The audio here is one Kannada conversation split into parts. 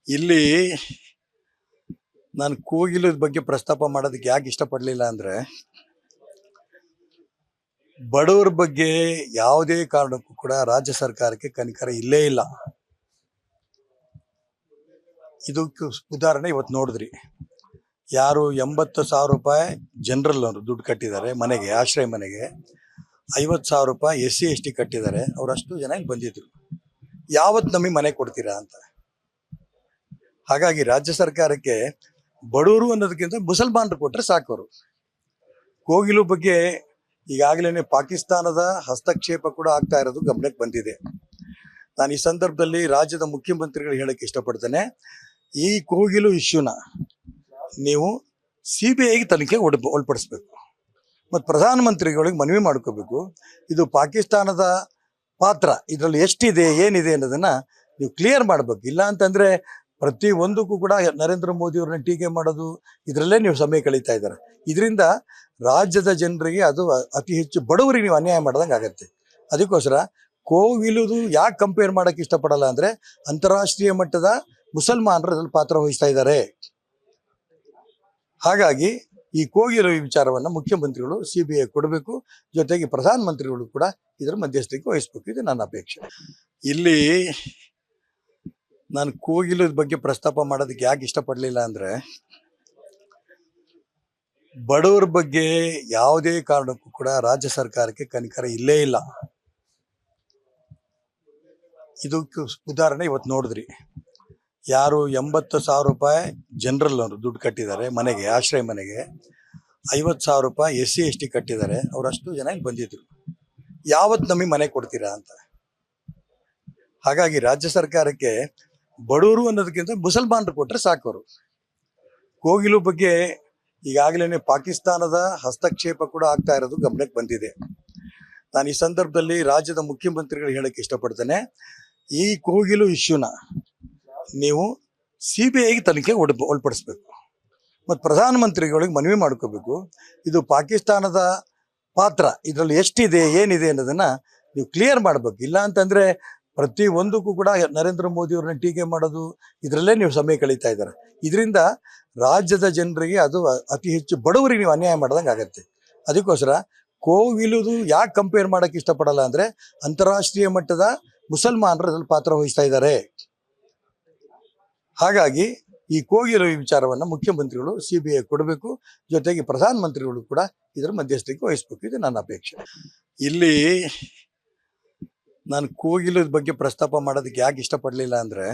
ಇಲ್ಲಿ ನಾನು ಕೋಗಿಲದ ಬಗ್ಗೆ ಪ್ರಸ್ತಾಪ ಮಾಡೋದಕ್ಕೆ ಯಾಕೆ ಇಷ್ಟಪಡಲಿಲ್ಲ ಅಂದ್ರೆ, ಬಡವರ ಬಗ್ಗೆ ಯಾವುದೇ ಕಾರಣಕ್ಕೂ ಕೂಡ ರಾಜ್ಯ ಸರ್ಕಾರಕ್ಕೆ ಕನಿಕರ ಇಲ್ಲೇ ಇಲ್ಲ. ಇದಕ್ಕೆ ಉದಾಹರಣೆ ಇವತ್ತು ನೋಡಿದ್ರಿ. ಯಾರು 80,000 ರೂಪಾಯಿ ಜನರಲ್ ಅವರು ದುಡ್ಡು ಕಟ್ಟಿದ್ದಾರೆ ಮನೆಗೆ, ಆಶ್ರಯ ಮನೆಗೆ, 50,000 ರೂಪಾಯಿ SC ST ಕಟ್ಟಿದ್ದಾರೆ. ಅವರಷ್ಟು ಜನ ಇಲ್ಲಿ ಬಂದಿದ್ರು. ಯಾವತ್ತು ನಮಗೆ ಮನೆ ಕೊಡ್ತೀರಾ ಅಂತ. ಹಾಗಾಗಿ ರಾಜ್ಯ ಸರ್ಕಾರಕ್ಕೆ ಬಡವರು ಅನ್ನೋದಕ್ಕಿಂತ ಮುಸಲ್ಮಾನರು ಕೊಟ್ಟರೆ ಸಾಕೋರು. ಕೋಗಿಲು ಬಗ್ಗೆ ಈಗಾಗಲೇ ಪಾಕಿಸ್ತಾನದ ಹಸ್ತಕ್ಷೇಪ ಕೂಡ ಆಗ್ತಾ ಇರೋದು ಗಮನಕ್ಕೆ ಬಂದಿದೆ. ನಾನು ಈ ಸಂದರ್ಭದಲ್ಲಿ ರಾಜ್ಯದ ಮುಖ್ಯಮಂತ್ರಿಗಳು ಹೇಳಕ್ಕೆ ಇಷ್ಟಪಡ್ತೇನೆ, ಈ ಕೋಗಿಲು ಇಶ್ಯೂನ ನೀವು CBIಗೆ ತನಿಖೆ ಒಳಪಡಿಸ್ಬೇಕು ಮತ್ತು ಪ್ರಧಾನಮಂತ್ರಿಗಳಿಗೆ ಮನವಿ ಮಾಡ್ಕೋಬೇಕು. ಇದು ಪಾಕಿಸ್ತಾನದ ಪಾತ್ರ ಇದರಲ್ಲಿ ಎಷ್ಟಿದೆ, ಏನಿದೆ ಅನ್ನೋದನ್ನ ನೀವು ಕ್ಲಿಯರ್ ಮಾಡಬೇಕು. ಇಲ್ಲ ಅಂತಂದ್ರೆ ಪ್ರತಿ ಒಂದಕ್ಕೂ ಕೂಡ ನರೇಂದ್ರ ಮೋದಿ ಅವ್ರನ್ನ ಟೀಕೆ ಮಾಡೋದು, ಇದರಲ್ಲೇ ನೀವು ಸಮಯ ಕಳೀತಾ ಇದ್ದಾರೆ. ಇದರಿಂದ ರಾಜ್ಯದ ಜನರಿಗೆ, ಅದು ಅತಿ ಹೆಚ್ಚು ಬಡವರಿಗೆ ನೀವು ಅನ್ಯಾಯ ಮಾಡ್ದಂಗೆ ಆಗತ್ತೆ. ಅದಕ್ಕೋಸ್ಕರ ಕೋಗಿಲುದು ಯಾಕೆ ಕಂಪೇರ್ ಮಾಡಕ್ಕೆ ಇಷ್ಟಪಡಲ್ಲ ಅಂದ್ರೆ, ಅಂತಾರಾಷ್ಟ್ರೀಯ ಮಟ್ಟದ ಮುಸಲ್ಮಾನರು ಅದ್ರಲ್ಲಿ ಪಾತ್ರ ವಹಿಸ್ತಾ ಇದ್ದಾರೆ. ಹಾಗಾಗಿ ಈ ಕೋಗಿಲು ವಿಚಾರವನ್ನ ಮುಖ್ಯಮಂತ್ರಿಗಳು CBI ಕೊಡಬೇಕು, ಜೊತೆಗೆ ಪ್ರಧಾನಮಂತ್ರಿಗಳು ಕೂಡ ಇದರ ಮಧ್ಯಸ್ಥಿಕೆ ವಹಿಸಬೇಕು. ಇದು ನನ್ನ ಅಪೇಕ್ಷೆ. ಇಲ್ಲಿ ನಾನು ಕೋಗಿಲದ ಬಗ್ಗೆ ಪ್ರಸ್ತಾಪ ಮಾಡೋದಕ್ಕೆ ಯಾಕೆ ಇಷ್ಟಪಡಲಿಲ್ಲ ಅಂದ್ರೆ, ಬಡವರ ಬಗ್ಗೆ ಯಾವುದೇ ಕಾರಣಕ್ಕೂ ಕೂಡ ರಾಜ್ಯ ಸರ್ಕಾರಕ್ಕೆ ಕನಿಕರ ಇಲ್ಲೇ ಇಲ್ಲ. ಇದಕ್ಕೆ ಉದಾಹರಣೆ ಇವತ್ತು ನೋಡಿದ್ರಿ. ಯಾರು 80,000 ರೂಪಾಯಿ ಜನರಲ್ ಅವರು ದುಡ್ಡು ಕಟ್ಟಿದ್ದಾರೆ ಮನೆಗೆ, ಆಶ್ರಯ ಮನೆಗೆ, 50,000 ರೂಪಾಯಿ SC ST ಕಟ್ಟಿದ್ದಾರೆ. ಅವರಷ್ಟು ಜನ ಇಲ್ಲಿ ಬಂದಿದ್ರು. ಯಾವತ್ತು ನಮಗೆ ಮನೆ ಕೊಡ್ತೀರಾ ಅಂತ. ಹಾಗಾಗಿ ರಾಜ್ಯ ಸರ್ಕಾರಕ್ಕೆ ಬಡವರು ಅನ್ನೋದಕ್ಕಿಂತ ಮುಸಲ್ಮಾನರು ಕೊಟ್ಟರೆ ಸಾಕೋರು. ಕೋಗಿಲು ಬಗ್ಗೆ ಈಗಾಗಲೇ ಪಾಕಿಸ್ತಾನದ ಹಸ್ತಕ್ಷೇಪ ಕೂಡ ಆಗ್ತಾ ಇರೋದು ಗಮನಕ್ಕೆ ಬಂದಿದೆ. ನಾನು ಈ ಸಂದರ್ಭದಲ್ಲಿ ರಾಜ್ಯದ ಮುಖ್ಯಮಂತ್ರಿಗಳು ಹೇಳಕ್ಕೆ ಇಷ್ಟಪಡ್ತೇನೆ, ಈ ಕೋಗಿಲು ಇಶ್ಯೂನ ನೀವು CBIಗೆ ತನಿಖೆ ಒಳಪಡಿಸ್ಬೇಕು ಮತ್ತು ಪ್ರಧಾನಮಂತ್ರಿಗಳಿಗೆ ಮನವಿ ಮಾಡ್ಕೋಬೇಕು. ಇದು ಪಾಕಿಸ್ತಾನದ ಪಾತ್ರ ಇದರಲ್ಲಿ ಎಷ್ಟಿದೆ, ಏನಿದೆ ಅನ್ನೋದನ್ನ ನೀವು ಕ್ಲಿಯರ್ ಮಾಡಬೇಕು. ಇಲ್ಲ ಅಂತಂದ್ರೆ ಪ್ರತಿ ಒಂದಕ್ಕೂ ಕೂಡ ನರೇಂದ್ರ ಮೋದಿ ಅವ್ರನ್ನ ಟೀಕೆ ಮಾಡೋದು, ಇದರಲ್ಲೇ ನೀವು ಸಮಯ ಕಳೀತಾ ಇದ್ದಾರೆ. ಇದರಿಂದ ರಾಜ್ಯದ ಜನರಿಗೆ, ಅದು ಅತಿ ಹೆಚ್ಚು ಬಡವರಿಗೆ ನೀವು ಅನ್ಯಾಯ ಮಾಡ್ದಂಗೆ ಆಗತ್ತೆ. ಅದಕ್ಕೋಸ್ಕರ ಕೋಗಿಲುದು ಯಾಕೆ ಕಂಪೇರ್ ಮಾಡಕ್ಕೆ ಇಷ್ಟಪಡಲ್ಲ ಅಂದ್ರೆ, ಅಂತಾರಾಷ್ಟ್ರೀಯ ಮಟ್ಟದ ಮುಸಲ್ಮಾನರು ಅದ್ರಲ್ಲಿ ಪಾತ್ರ ವಹಿಸ್ತಾ ಇದ್ದಾರೆ. ಹಾಗಾಗಿ ಈ ಕೋಗಿಲು ವಿಚಾರವನ್ನ ಮುಖ್ಯಮಂತ್ರಿಗಳು CBI ಕೊಡಬೇಕು, ಜೊತೆಗೆ ಪ್ರಧಾನಮಂತ್ರಿಗಳು ಕೂಡ ಇದರ ಮಧ್ಯಸ್ಥಿಕೆ ವಹಿಸಬೇಕು. ಇದು ನನ್ನ ಅಪೇಕ್ಷೆ. ಇಲ್ಲಿ ನಾನು ಕೋಗಿಲದ ಬಗ್ಗೆ ಪ್ರಸ್ತಾಪ ಮಾಡೋದಕ್ಕೆ ಯಾಕೆ ಇಷ್ಟಪಡಲಿಲ್ಲ ಅಂದ್ರೆ,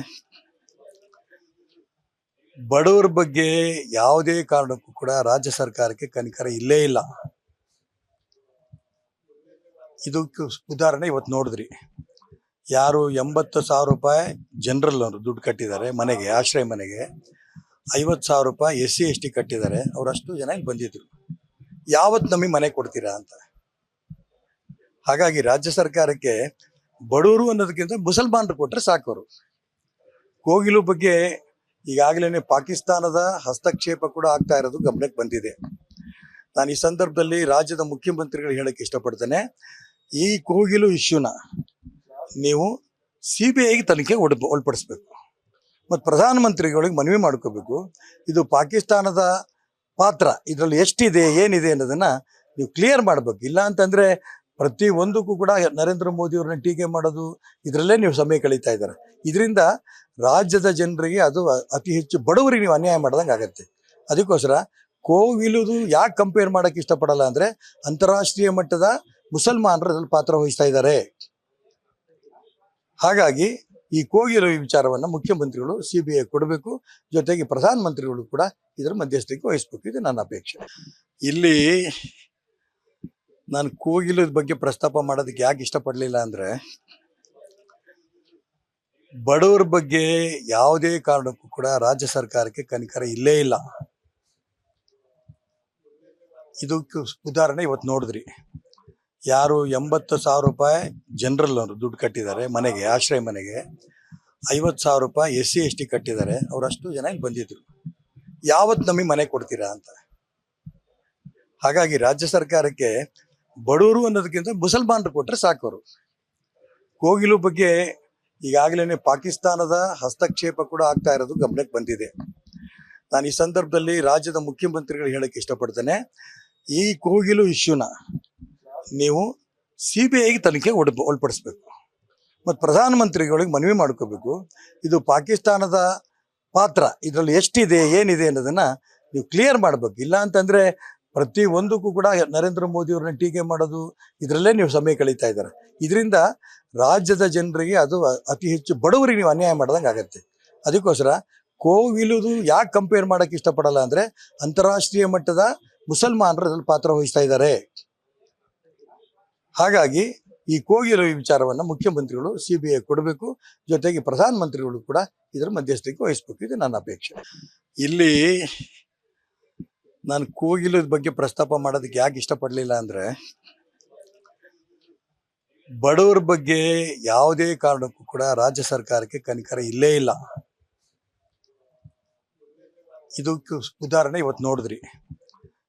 ಬಡವರ ಬಗ್ಗೆ ಯಾವುದೇ ಕಾರಣಕ್ಕೂ ಕೂಡ ರಾಜ್ಯ ಸರ್ಕಾರಕ್ಕೆ ಕನಿಕರ ಇಲ್ಲೇ ಇಲ್ಲ. ಇದಕ್ಕೆ ಉದಾಹರಣೆ ಇವತ್ತು ನೋಡಿದ್ರಿ. ಯಾರು 80,000 ರೂಪಾಯಿ ಜನರಲ್ ಅವರು ದುಡ್ಡು ಕಟ್ಟಿದ್ದಾರೆ ಮನೆಗೆ, ಆಶ್ರಯ ಮನೆಗೆ, 50,000 ರೂಪಾಯಿ SC ST ಕಟ್ಟಿದ್ದಾರೆ. ಅವರಷ್ಟು ಜನ ಇಲ್ಲಿ ಬಂದಿದ್ರು. ಯಾವತ್ತು ನಮಗೆ ಮನೆ ಕೊಡ್ತೀರಾ ಅಂತ. ಹಾಗಾಗಿ ರಾಜ್ಯ ಸರ್ಕಾರಕ್ಕೆ ಬಡವರು ಅನ್ನೋದಕ್ಕಿಂತ ಮುಸಲ್ಮಾನರು ಕೊಟ್ಟರೆ ಸಾಕೋರು. ಕೋಗಿಲು ಬಗ್ಗೆ ಈಗಾಗಲೇ ಪಾಕಿಸ್ತಾನದ ಹಸ್ತಕ್ಷೇಪ ಕೂಡ ಆಗ್ತಾ ಇರೋದು ಗಮನಕ್ಕೆ ಬಂದಿದೆ. ನಾನು ಈ ಸಂದರ್ಭದಲ್ಲಿ ರಾಜ್ಯದ ಮುಖ್ಯಮಂತ್ರಿಗಳು ಹೇಳಕ್ಕೆ ಇಷ್ಟಪಡ್ತೇನೆ, ಈ ಕೋಗಿಲು ಇಶ್ಯೂನ ನೀವು CBIಗೆ ತನಿಖೆ ಒಳಪಡಿಸ್ಬೇಕು ಮತ್ತು ಪ್ರಧಾನಮಂತ್ರಿಗಳಿಗೆ ಮನವಿ ಮಾಡ್ಕೋಬೇಕು. ಇದು ಪಾಕಿಸ್ತಾನದ ಪಾತ್ರ ಇದರಲ್ಲಿ ಎಷ್ಟಿದೆ, ಏನಿದೆ ಅನ್ನೋದನ್ನ ನೀವು ಕ್ಲಿಯರ್ ಮಾಡಬೇಕು. ಇಲ್ಲ ಅಂತಂದ್ರೆ ಪ್ರತಿ ಒಂದಕ್ಕೂ ಕೂಡ ನರೇಂದ್ರ ಮೋದಿ ಅವ್ರನ್ನ ಟೀಕೆ ಮಾಡೋದು, ಇದರಲ್ಲೇ ನೀವು ಸಮಯ ಕಳೀತಾ ಇದ್ದಾರೆ. ಇದರಿಂದ ರಾಜ್ಯದ ಜನರಿಗೆ, ಅದು ಅತಿ ಹೆಚ್ಚು ಬಡವರಿಗೆ ನೀವು ಅನ್ಯಾಯ ಮಾಡ್ದಂಗೆ ಆಗತ್ತೆ. ಅದಕ್ಕೋಸ್ಕರ ಕೋಗಿಲುದು ಯಾಕೆ ಕಂಪೇರ್ ಮಾಡಕ್ಕೆ ಇಷ್ಟಪಡಲ್ಲ ಅಂದ್ರೆ, ಅಂತಾರಾಷ್ಟ್ರೀಯ ಮಟ್ಟದ ಮುಸಲ್ಮಾನರು ಅದ್ರಲ್ಲಿ ಪಾತ್ರ ವಹಿಸ್ತಾ ಇದ್ದಾರೆ. ಹಾಗಾಗಿ ಈ ಕೋಗಿಲು ವಿಚಾರವನ್ನ ಮುಖ್ಯಮಂತ್ರಿಗಳು CBI ಕೊಡಬೇಕು, ಜೊತೆಗೆ ಪ್ರಧಾನಮಂತ್ರಿಗಳು ಕೂಡ ಇದರ ಮಧ್ಯಸ್ಥಿಕೆ ವಹಿಸಬೇಕು. ಇದು ನನ್ನ ಅಪೇಕ್ಷೆ. ಇಲ್ಲಿ ನಾನು ಕೋಗಿಲದ ಬಗ್ಗೆ ಪ್ರಸ್ತಾಪ ಮಾಡೋದಕ್ಕೆ ಯಾಕೆ ಇಷ್ಟಪಡಲಿಲ್ಲ ಅಂದ್ರೆ, ಬಡವರ ಬಗ್ಗೆ ಯಾವುದೇ ಕಾರಣಕ್ಕೂ ಕೂಡ ರಾಜ್ಯ ಸರ್ಕಾರಕ್ಕೆ ಕನಿಕರ ಇಲ್ಲೇ ಇಲ್ಲ. ಇದಕ್ಕೆ ಉದಾಹರಣೆ ಇವತ್ತು ನೋಡಿದ್ರಿ. ಯಾರು 80,000 ರೂಪಾಯಿ ಜನರಲ್ ಅವರು ದುಡ್ಡು ಕಟ್ಟಿದ್ದಾರೆ ಮನೆಗೆ, ಆಶ್ರಯ ಮನೆಗೆ, 50,000 ರೂಪಾಯಿ SC ST ಕಟ್ಟಿದ್ದಾರೆ. ಅವರಷ್ಟು ಜನ ಇಲ್ಲಿ ಬಂದಿದ್ರು. ಯಾವತ್ತು ನಮಗೆ ಮನೆ ಕೊಡ್ತೀರಾ ಅಂತ. ಹಾಗಾಗಿ ರಾಜ್ಯ ಸರ್ಕಾರಕ್ಕೆ ಬಡವರು ಅನ್ನೋದಕ್ಕಿಂತ ಮುಸಲ್ಮಾನರು ಕೊಟ್ಟರೆ ಸಾಕೋರು. ಕೋಗಿಲು ಬಗ್ಗೆ ಈಗಾಗಲೇ ಪಾಕಿಸ್ತಾನದ ಹಸ್ತಕ್ಷೇಪ ಕೂಡ ಆಗ್ತಾ ಇರೋದು ಗಮನಕ್ಕೆ ಬಂದಿದೆ. ನಾನು ಈ ಸಂದರ್ಭದಲ್ಲಿ ರಾಜ್ಯದ ಮುಖ್ಯಮಂತ್ರಿಗಳು ಹೇಳಕ್ಕೆ ಇಷ್ಟಪಡ್ತೇನೆ, ಈ ಕೋಗಿಲು ಇಶ್ಯೂನ ನೀವು CBIಗೆ ತನಿಖೆ ಒಳಪಡಿಸ್ಬೇಕು ಮತ್ತು ಪ್ರಧಾನಮಂತ್ರಿಗಳಿಗೆ ಮನವಿ ಮಾಡ್ಕೋಬೇಕು. ಇದು ಪಾಕಿಸ್ತಾನದ ಪಾತ್ರ ಇದರಲ್ಲಿ ಎಷ್ಟಿದೆ ಏನಿದೆ ಅನ್ನೋದನ್ನ ನೀವು ಕ್ಲಿಯರ್ ಮಾಡಬೇಕು. ಇಲ್ಲ ಅಂತಂದ್ರೆ ಪ್ರತಿ ಒಂದಕ್ಕೂ ಕೂಡ ನರೇಂದ್ರ ಮೋದಿ ಅವ್ರನ್ನ ಟೀಕೆ ಮಾಡೋದು ಇದರಲ್ಲೇ ನೀವು ಸಮಯ ಕಳೀತಾ ಇದ್ದಾರೆ. ಇದರಿಂದ ರಾಜ್ಯದ ಜನರಿಗೆ ಅದು ಅತಿ ಹೆಚ್ಚು ಬಡವರಿಗೆ ನೀವು ಅನ್ಯಾಯ ಮಾಡ್ದಂಗೆ ಆಗತ್ತೆ. ಅದಕ್ಕೋಸ್ಕರ ಕೋಗಿಲುದು ಯಾಕೆ ಕಂಪೇರ್ ಮಾಡಕ್ಕೆ ಇಷ್ಟಪಡಲ್ಲ ಅಂದ್ರೆ ಅಂತಾರಾಷ್ಟ್ರೀಯ ಮಟ್ಟದ ಮುಸಲ್ಮಾನರು ಅದ್ರಲ್ಲಿ ಪಾತ್ರ ವಹಿಸ್ತಾ ಇದ್ದಾರೆ. ಹಾಗಾಗಿ ಈ ಕೋಗಿಲು ವಿಚಾರವನ್ನ ಮುಖ್ಯಮಂತ್ರಿಗಳು CBI ಕೊಡಬೇಕು, ಜೊತೆಗೆ ಪ್ರಧಾನಮಂತ್ರಿಗಳು ಕೂಡ ಇದರ ಮಧ್ಯಸ್ಥಿಕೆ ವಹಿಸಬೇಕು. ಇದು ನನ್ನ ಅಪೇಕ್ಷೆ. ಇಲ್ಲಿ ನಾನು ಕೋಗಿಲು ಬಗ್ಗೆ ಪ್ರಸ್ತಾಪ ಮಾಡೋದಕ್ಕೆ ಯಾಕೆ ಇಷ್ಟಪಡಲಿಲ್ಲ ಅಂದ್ರೆ ಬಡವರ ಬಗ್ಗೆ ಯಾವುದೇ ಕಾರಣಕ್ಕೂ ಕೂಡ ರಾಜ್ಯ ಸರ್ಕಾರಕ್ಕೆ ಕನಿಕರ ಇಲ್ಲೇ ಇಲ್ಲ. ಇದಕ್ಕೆ ಉದಾಹರಣೆ ಇವತ್ತು ನೋಡಿದ್ರಿ,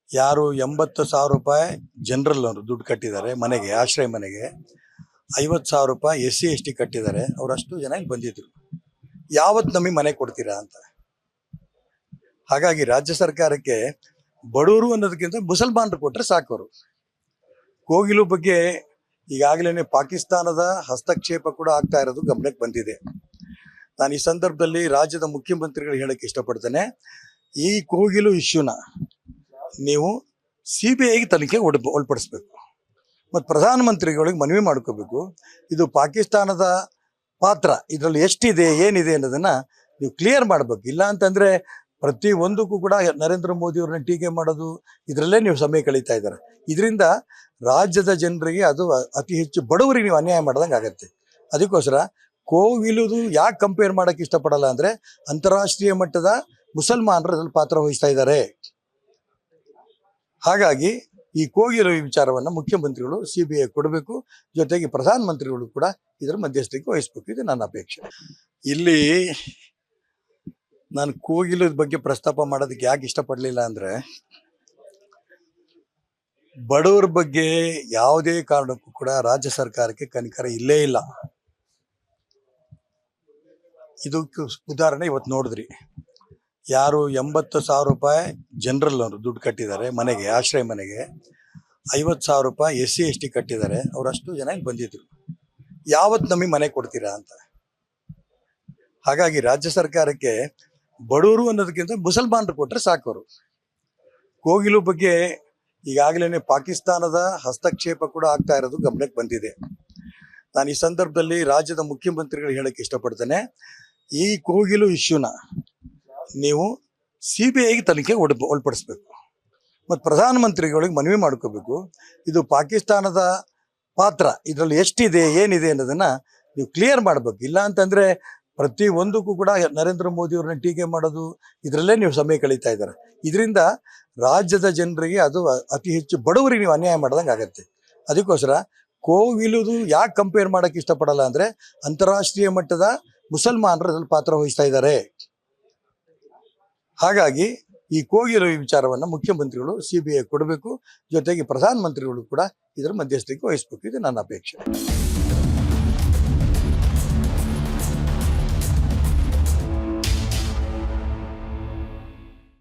ಯಾರು 80,000 ರೂಪಾಯಿ ಜನರಲ್ ಅವರು ದುಡ್ಡು ಕಟ್ಟಿದ್ದಾರೆ ಮನೆಗೆ, ಆಶ್ರಯ ಮನೆಗೆ, 50,000 ರೂಪಾಯಿ SC ST ಕಟ್ಟಿದ್ದಾರೆ. ಅವರಷ್ಟು ಜನ ಇಲ್ಲಿ ಬಂದಿದ್ರು. ಯಾವತ್ತು ನಮಗೆ ಮನೆ ಕೊಡ್ತೀರಾ ಅಂತ. ಹಾಗಾಗಿ ರಾಜ್ಯ ಸರ್ಕಾರಕ್ಕೆ ಬಡವರು ಅನ್ನೋದಕ್ಕಿಂತ ಮುಸಲ್ಮಾನರು ಕೊಟ್ಟರೆ ಸಾಕೋರು. ಕೋಗಿಲು ಬಗ್ಗೆ ಈಗಾಗಲೇ ಪಾಕಿಸ್ತಾನದ ಹಸ್ತಕ್ಷೇಪ ಕೂಡ ಆಗ್ತಾ ಇರೋದು ಗಮನಕ್ಕೆ ಬಂದಿದೆ. ನಾನು ಈ ಸಂದರ್ಭದಲ್ಲಿ ರಾಜ್ಯದ ಮುಖ್ಯಮಂತ್ರಿಗಳು ಹೇಳಕ್ಕೆ ಇಷ್ಟಪಡ್ತೇನೆ, ಈ ಕೋಗಿಲು ಇಶ್ಯೂನ ನೀವು CBIಗೆ ತನಿಖೆ ಒಳಪಡಿಸ್ಬೇಕು ಮತ್ತು ಪ್ರಧಾನಮಂತ್ರಿಗಳಿಗೆ ಮನವಿ ಮಾಡ್ಕೋಬೇಕು. ಇದು ಪಾಕಿಸ್ತಾನದ ಪಾತ್ರ ಇದರಲ್ಲಿ ಎಷ್ಟಿದೆ ಏನಿದೆ ಅನ್ನೋದನ್ನ ನೀವು ಕ್ಲಿಯರ್ ಮಾಡಬೇಕು. ಇಲ್ಲ ಅಂತಂದ್ರೆ ಪ್ರತಿ ಒಂದಕ್ಕೂ ಕೂಡ ನರೇಂದ್ರ ಮೋದಿ ಅವ್ರನ್ನ ಟೀಕೆ ಮಾಡೋದು ಇದರಲ್ಲೇ ನೀವು ಸಮಯ ಕಳೀತಾ ಇದ್ದಾರೆ. ಇದರಿಂದ ರಾಜ್ಯದ ಜನರಿಗೆ ಅದು ಅತಿ ಹೆಚ್ಚು ಬಡವರಿಗೆ ನೀವು ಅನ್ಯಾಯ ಮಾಡ್ದಂಗೆ ಆಗತ್ತೆ. ಅದಕ್ಕೋಸ್ಕರ ಕೋಗಿಲುದು ಯಾಕೆ ಕಂಪೇರ್ ಮಾಡಕ್ಕೆ ಇಷ್ಟಪಡಲ್ಲ ಅಂದ್ರೆ ಅಂತಾರಾಷ್ಟ್ರೀಯ ಮಟ್ಟದ ಮುಸಲ್ಮಾನರು ಅದ್ರಲ್ಲಿ ಪಾತ್ರ ವಹಿಸ್ತಾ ಇದ್ದಾರೆ. ಹಾಗಾಗಿ ಈ ಕೋಗಿಲು ವಿಚಾರವನ್ನ ಮುಖ್ಯಮಂತ್ರಿಗಳು CBI ಕೊಡಬೇಕು, ಜೊತೆಗೆ ಪ್ರಧಾನಮಂತ್ರಿಗಳು ಕೂಡ ಇದರ ಮಧ್ಯಸ್ಥಿಕೆ ವಹಿಸಬೇಕು. ಇದು ನನ್ನ ಅಪೇಕ್ಷೆ. ಇಲ್ಲಿ ನಾನು ಕೋಗಿಲು ಬಗ್ಗೆ ಪ್ರಸ್ತಾಪ ಮಾಡೋದಕ್ಕೆ ಯಾಕೆ ಇಷ್ಟಪಡಲಿಲ್ಲ ಅಂದ್ರೆ ಬಡವರ ಬಗ್ಗೆ ಯಾವುದೇ ಕಾರಣಕ್ಕೂ ಕೂಡ ರಾಜ್ಯ ಸರ್ಕಾರಕ್ಕೆ ಕನಿಕರ ಇಲ್ಲೇ ಇಲ್ಲ. ಇದಕ್ಕೆ ಉದಾಹರಣೆ ಇವತ್ತು ನೋಡಿದ್ರಿ, ಯಾರು 80,000 ರೂಪಾಯಿ ಜನರಲ್ ಅವರು ದುಡ್ಡು ಕಟ್ಟಿದ್ದಾರೆ ಮನೆಗೆ, ಆಶ್ರಯ ಮನೆಗೆ, 50,000 ರೂಪಾಯಿ SC ST ಕಟ್ಟಿದ್ದಾರೆ. ಅವರಷ್ಟು ಜನ ಇಲ್ಲಿ ಬಂದಿದ್ರು. ಯಾವತ್ತು ನಮಗೆ ಮನೆ ಕೊಡ್ತೀರಾ ಅಂತ. ಹಾಗಾಗಿ ರಾಜ್ಯ ಸರ್ಕಾರಕ್ಕೆ ಬಡವರು ಅನ್ನೋದಕ್ಕಿಂತ ಮುಸಲ್ಮಾನರು ಕೊಟ್ಟರೆ ಸಾಕೋರು. ಕೋಗಿಲು ಬಗ್ಗೆ ಈಗಾಗಲೇ ಪಾಕಿಸ್ತಾನದ ಹಸ್ತಕ್ಷೇಪ ಕೂಡ ಆಗ್ತಾ ಇರೋದು ಗಮನಕ್ಕೆ ಬಂದಿದೆ. ನಾನು ಈ ಸಂದರ್ಭದಲ್ಲಿ ರಾಜ್ಯದ ಮುಖ್ಯಮಂತ್ರಿಗಳು ಹೇಳಕ್ಕೆ ಇಷ್ಟಪಡ್ತೇನೆ, ಈ ಕೋಗಿಲು ಇಶ್ಯೂನ ನೀವು CBIಗೆ ತನಿಖೆ ಒಳಪಡಿಸ್ಬೇಕು ಮತ್ತು ಪ್ರಧಾನಮಂತ್ರಿಗಳಿಗೆ ಮನವಿ ಮಾಡ್ಕೋಬೇಕು. ಇದು ಪಾಕಿಸ್ತಾನದ ಪಾತ್ರ ಇದರಲ್ಲಿ ಎಷ್ಟಿದೆ ಏನಿದೆ ಅನ್ನೋದನ್ನ ನೀವು ಕ್ಲಿಯರ್ ಮಾಡಬೇಕು. ಇಲ್ಲ ಅಂತಂದ್ರೆ ಪ್ರತಿ ಒಂದಕ್ಕೂ ಕೂಡ ನರೇಂದ್ರ ಮೋದಿ ಅವ್ರನ್ನ ಟೀಕೆ ಮಾಡೋದು ಇದರಲ್ಲೇ ನೀವು ಸಮಯ ಕಳೀತಾ ಇದ್ದಾರೆ. ಇದರಿಂದ ರಾಜ್ಯದ ಜನರಿಗೆ ಅದು ಅತಿ ಹೆಚ್ಚು ಬಡವರಿಗೆ ನೀವು ಅನ್ಯಾಯ ಮಾಡ್ದಂಗೆ ಆಗತ್ತೆ. ಅದಕ್ಕೋಸ್ಕರ ಕೋಗಿಲುದು ಯಾಕೆ ಕಂಪೇರ್ ಮಾಡಕ್ಕೆ ಇಷ್ಟಪಡಲ್ಲ ಅಂದ್ರೆ ಅಂತಾರಾಷ್ಟ್ರೀಯ ಮಟ್ಟದ ಮುಸಲ್ಮಾನರು ಅದ್ರಲ್ಲಿ ಪಾತ್ರ ವಹಿಸ್ತಾ ಇದ್ದಾರೆ. ಹಾಗಾಗಿ ಈ ಕೋಗಿಲು ವಿಚಾರವನ್ನ ಮುಖ್ಯಮಂತ್ರಿಗಳು CBI ಕೊಡಬೇಕು, ಜೊತೆಗೆ ಪ್ರಧಾನಮಂತ್ರಿಗಳು ಕೂಡ ಇದರ ಮಧ್ಯಸ್ಥಿಕೆ ವಹಿಸಬೇಕು. ಇದು ನನ್ನ ಅಪೇಕ್ಷೆ.